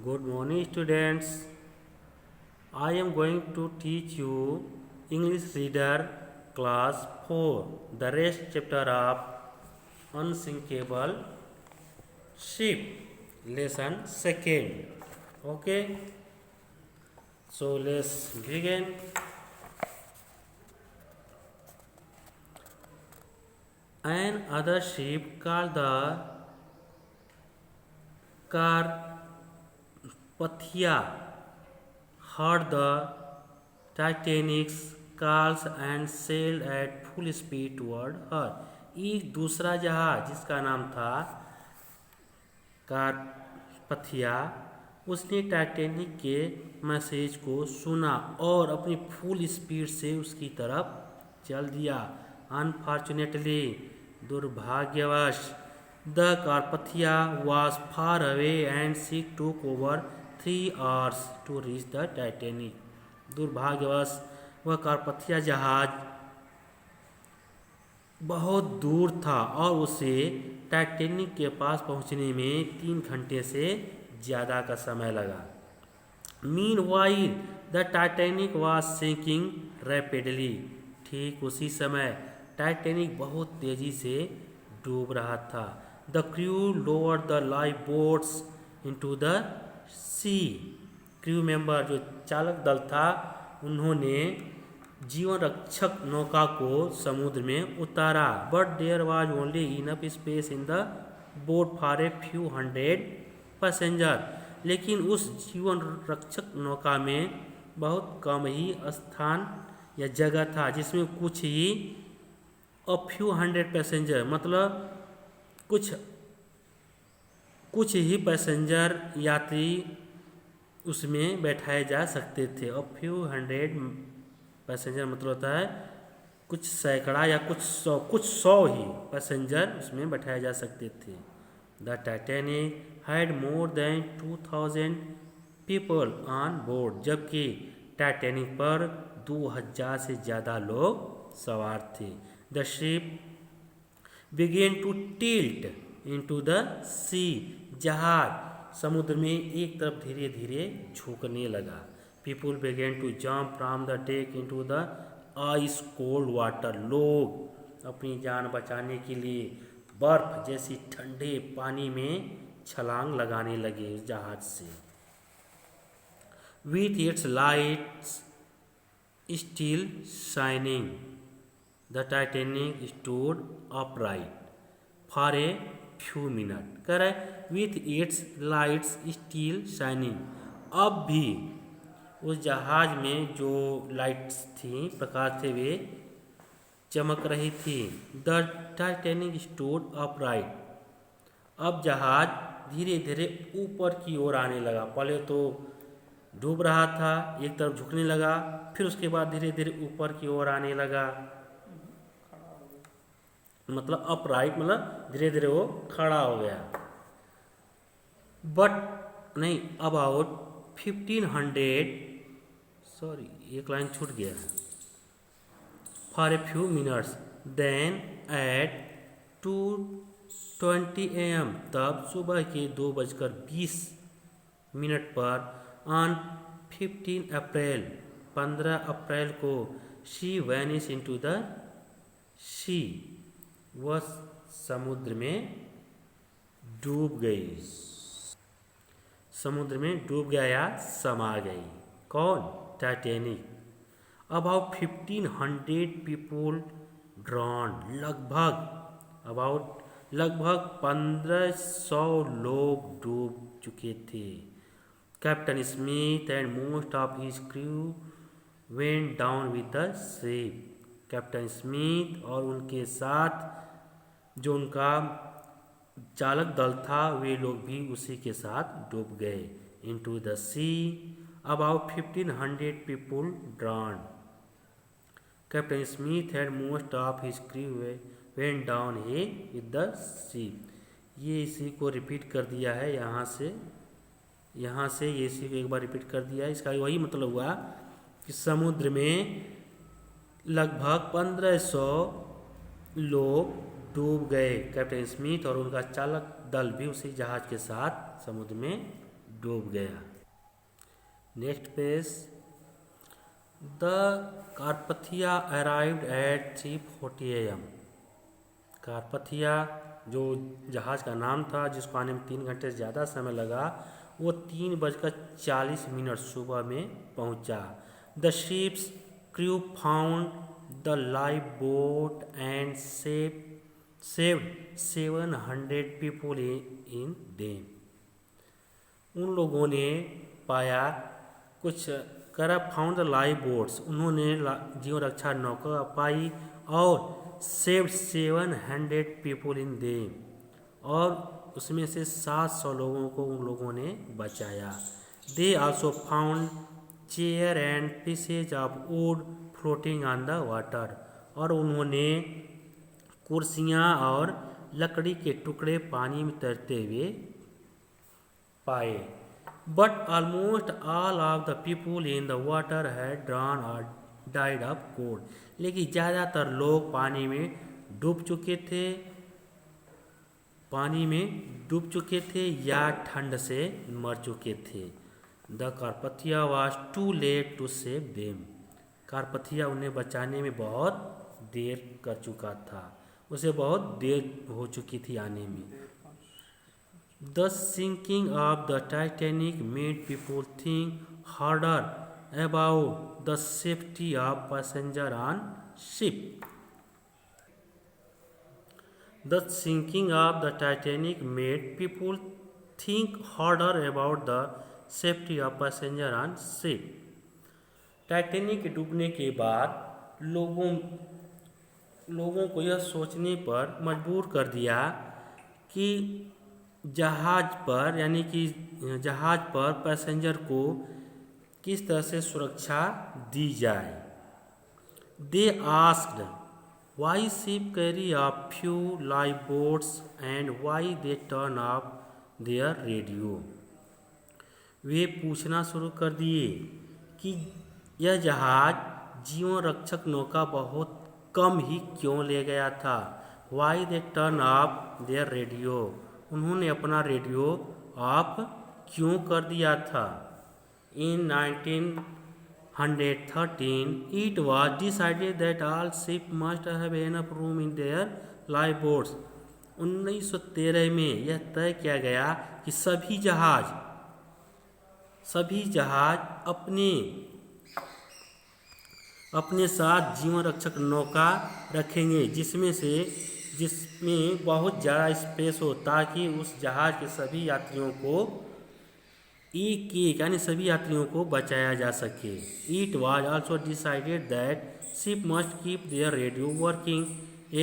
Good morning, students. I am going to teach you English Reader Class 4, the rest chapter of Unsinkable Ship, lesson second. Okay, so let's begin. An other ship called the Carpathia heard the Titanic's calls and sailed at full speed toward her. एक दूसरा जहाज जिसका नाम था कारपथिया, उसने Titanic के message को सुना और अपनी फुल स्पीड से उसकी तरफ चल दिया। अनफॉर्चुनेटली, दुर्भाग्यवश, the Carpathia was far away and she took over 3 hours to reach the Titanic. दुर्भाग्यवश वह कारपथिया जहाज बहुत दूर था और उसे टाइटैनिक के पास पहुंचने में 3 घंटे से ज़्यादा का समय लगा। Meanwhile the Titanic was sinking rapidly. ठीक उसी समय टाइटैनिक बहुत तेज़ी से डूब रहा था। The crew lowered the life boats into the sea. Crew member, जो चालक दल था, उन्होंने जीवन रक्षक नौका को समुद्र में उतारा। But there was only enough space in the boat for a few hundred passenger. लेकिन उस जीवन रक्षक नौका में बहुत कम ही स्थान या जगह था, जिसमें कुछ ही अ फ्यू हंड्रेड पैसेंजर, मतलब कुछ ही पैसेंजर यात्री उसमें बैठाए जा सकते थे। अ फ्यू हंड्रेड पैसेंजर मतलब होता है कुछ सैकड़ा या कुछ सौ ही पैसेंजर उसमें बैठाए जा सकते थे। The Titanic had more than 2000 people on board. जबकि टाइटैनिक पर 2000 से ज़्यादा लोग सवार थे। The ship began to tilt into the sea. जहाज समुद्र में एक तरफ धीरे धीरे झुकने लगा। People began to jump from the deck into the ice cold water. लोग अपनी जान बचाने के लिए बर्फ जैसी ठंडे पानी में छलांग लगाने लगे उस जहाज से। With its lights still shining, the Titanic stood upright for a few minute. कह रहे with its lights still shining, अब भी उस जहाज में जो लाइट्स थी, प्रकाश थे, वे चमक रही थी। द टाइटैनिक स्टूड अपराइट, अब जहाज धीरे धीरे ऊपर की ओर आने लगा। पहले तो डूब रहा था, एक तरफ झुकने लगा, फिर उसके बाद धीरे धीरे ऊपर की ओर आने लगा। मतलब अपराइट मतलब धीरे धीरे वो खड़ा हो गया। बट नहीं, अबाउट 1500, सॉरी एक लाइन छूट गया है, for a few minutes, then at 2:20 AM, तब सुबह के 2:20 पर, ऑन 15 अप्रैल, 15 अप्रैल को, शी वैनिश इनटू द सी, वह समुद्र में डूब गई। समुद्र में डूब गया या समा गई। कौन? टाइटैनिक। अबाउट 1500 पीपुल ड्रॉन, लगभग 1500 लोग डूब चुके थे। Captain Smith and most of his crew went down with the ship. Captain Smith और उनके साथ जो उनका चालक दल था, वे लोग भी उसी के साथ डूब गए। Into the sea, about 1500 people drowned. Captain Smith had most of his crew went down he with the sea. ये इसी को रिपीट कर दिया है, यहाँ से ये इसी को एक बार रिपीट कर दिया है। इसका वही मतलब हुआ कि समुद्र में लगभग 1500 लोग डूब गए। कैप्टन स्मिथ और उनका चालक दल भी उसी जहाज के साथ समुद्र में डूब गया। Next page. The Carpathia arrived at 3:40 AM। Carpathia जो जहाज़ का नाम था जिसको आने में 3 घंटे से ज़्यादा समय लगा, वो 3:40 सुबह में पहुंचा। The ships crew found the life boat and saved 700 people in them. उन लोगों ने पाया कुछ फाउंड द लाइफ बोट्स, उन्होंने जीवन रक्षा नौका पाई और सेव्ड 700 पीपुल इन देम, और उसमें से 700 लोगों को उन लोगों ने बचाया। They also found chair and pieces of would floating on the water, और उन्होंने कुर्सियाँ और लकड़ी के टुकड़े पानी में तैरते हुए पाए। But almost all of the people in the water had drawn और डाइड ऑफ कोल्ड, लेकिन ज़्यादातर लोग पानी में डूब चुके थे या ठंड से मर चुके थे। The Carpathia was too late to save them. Carpathia उन्हें बचाने में बहुत देर कर चुका था, उसे बहुत देर हो चुकी थी आने में। The sinking of the Titanic made people think harder about the safety of passenger on ship. The sinking of the Titanic made people think harder about the safety of passenger on ship. Titanic के डूबने के बाद लोगों को यह सोचने पर मजबूर कर दिया कि जहाज पर पैसेंजर को किस तरह से सुरक्षा दी जाए। They asked why ship carry a few lifeboats and why they turn off their radio. वे पूछना शुरू कर दिए कि यह जहाज जीवन रक्षक नौका बहुत कम ही क्यों ले गया था। Why they turn off their radio. उन्होंने अपना रेडियो ऑफ क्यों कर दिया था। In 1913, it was decided that all ships must have enough room in their lifeboats. 1913 में यह तय किया गया कि सभी जहाज अपने साथ जीवन रक्षक नौका रखेंगे जिसमें बहुत ज़्यादा स्पेस हो, ताकि उस जहाज के सभी यात्रियों को बचाया जा सके। It was also decided that ship must keep their radio working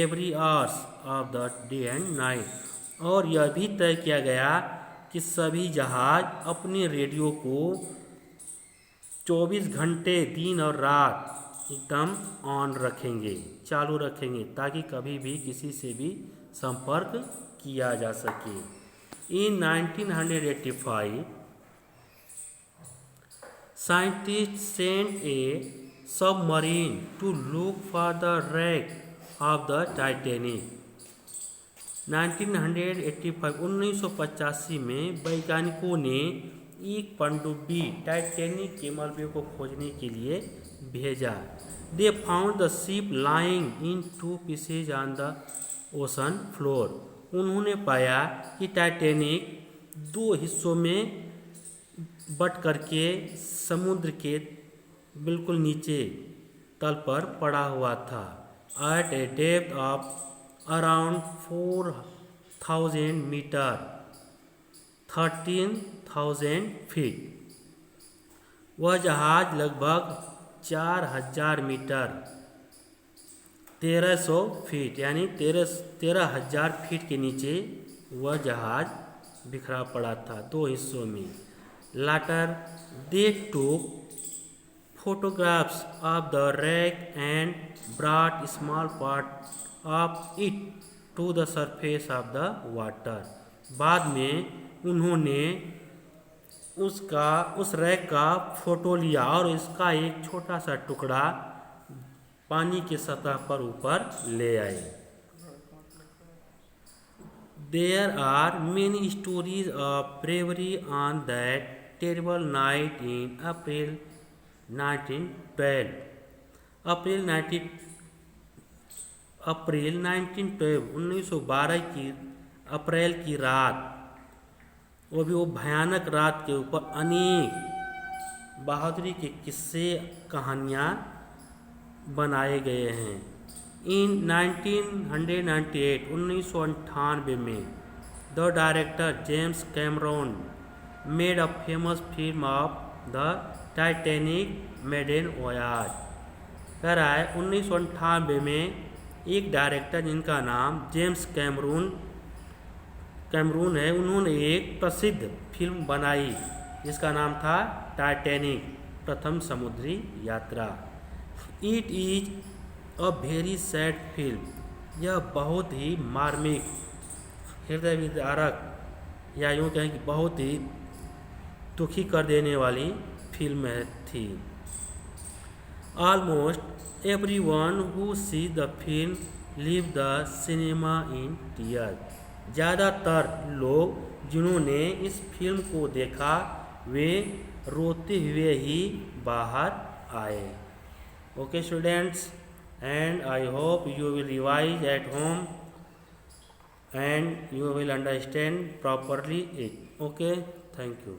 every hours of the day and night. और यह भी तय किया गया कि सभी जहाज अपने रेडियो को 24 घंटे दिन और रात एकदम चालू रखेंगे, ताकि कभी भी किसी से भी संपर्क किया जा सके। In 1985, scientists sent a submarine to look for the wreck of the Titanic. 1985 में वैज्ञानिकों ने एक पनडुब्बी टाइटैनिक के मलबे को खोजने के लिए भेजा। They found the ship lying in 2 pieces on the ocean floor. उन्होंने पाया कि टाइटैनिक 2 हिस्सों में बट करके समुद्र के बिल्कुल नीचे तल पर पड़ा हुआ था। At a depth of around 4,000 metre 13,000 feet. वह जहाज लगभग 4,000 मीटर 1,300 फीट यानी 13,000 फीट के नीचे वह जहाज बिखरा पड़ा था 2 हिस्सों में। Later they took photographs of the wreck and brought small part of it to the surface of the water. बाद में उन्होंने उस रैक का फोटो लिया और इसका एक छोटा सा टुकड़ा पानी की सतह पर ऊपर ले आए। There are many stories of bravery on that terrible night in April 1912. अप्रैल 1912 की अप्रैल की रात, वो भी वो भयानक रात के ऊपर अनेक बहादुरी के किस्से कहानियाँ बनाए गए हैं। इन 1998 में the director James Cameron made a famous film of the Titanic maiden voyage. कह रहा है 1998 में एक डायरेक्टर जिनका नाम जेम्स कैमरून है, उन्होंने एक प्रसिद्ध फिल्म बनाई जिसका नाम था टाइटैनिक, प्रथम समुद्री यात्रा। It is a very sad film, यह बहुत ही मार्मिक, हृदय विदारक या यूँ कहें कि बहुत ही दुखी कर देने वाली फिल्म थी। Almost everyone who see the film leave the cinema in tear. ज़्यादातर लोग जिन्होंने इस फिल्म को देखा वे रोते हुए ही बाहर आए। Okay students, and I hope you will revise at home and you will understand properly it. Okay, thank you.